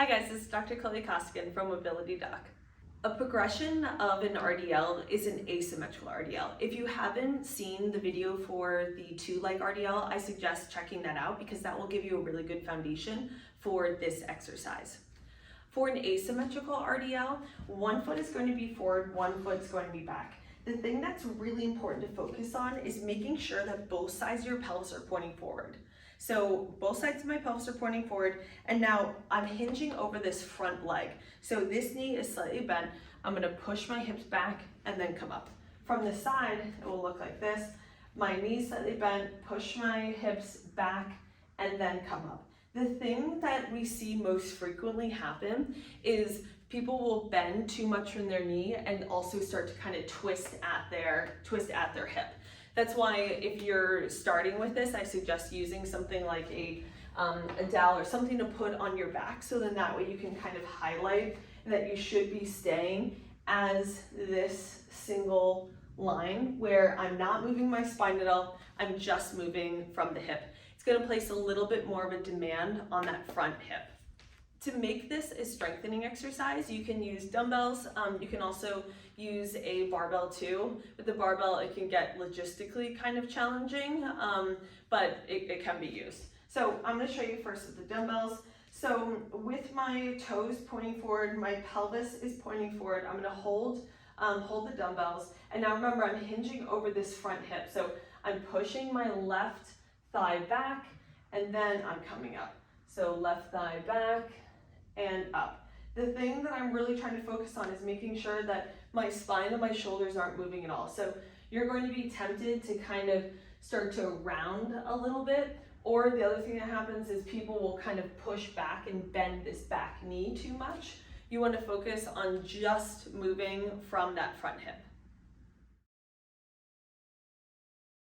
Hi guys, this is Dr. Chloe Koskian from Mobility Doc. A progression of an RDL is an asymmetrical RDL. If you haven't seen the video for the 2-leg RDL, I suggest checking that out because that will give you a really good foundation for this exercise. For an asymmetrical RDL, one foot is going to be forward, one foot is going to be back. The thing that's really important to focus on is making sure that both sides of your pelvis are pointing forward. So both sides of my pelvis are pointing forward, and now I'm hinging over this front leg. So this knee is slightly bent. I'm gonna push my hips back and then come up. From the side, it will look like this. My knees slightly bent, push my hips back, and then come up. The thing that we see most frequently happen is people will bend too much from their knee and also start to kind of twist at their hip. That's why if you're starting with this, I suggest using something like a dowel or something to put on your back, so then that way you can kind of highlight that you should be staying as this single line where I'm not moving my spine at all, I'm just moving from the hip. It's going to place a little bit more of a demand on that front hip. To make this a strengthening exercise, you can use dumbbells. You can also use a barbell too. With the barbell, it can get logistically kind of challenging, but it can be used. So I'm going to show you first with the dumbbells. So with my toes pointing forward, my pelvis is pointing forward. I'm going to hold the dumbbells. And now remember, I'm hinging over this front hip. So I'm pushing my left thigh back, and then I'm coming up. So left thigh back and up. The thing that I'm really trying to focus on is making sure that my spine and my shoulders aren't moving at all. So you're going to be tempted to kind of start to round a little bit, or the other thing that happens is people will kind of push back and bend this back knee too much. You want to focus on just moving from that front hip.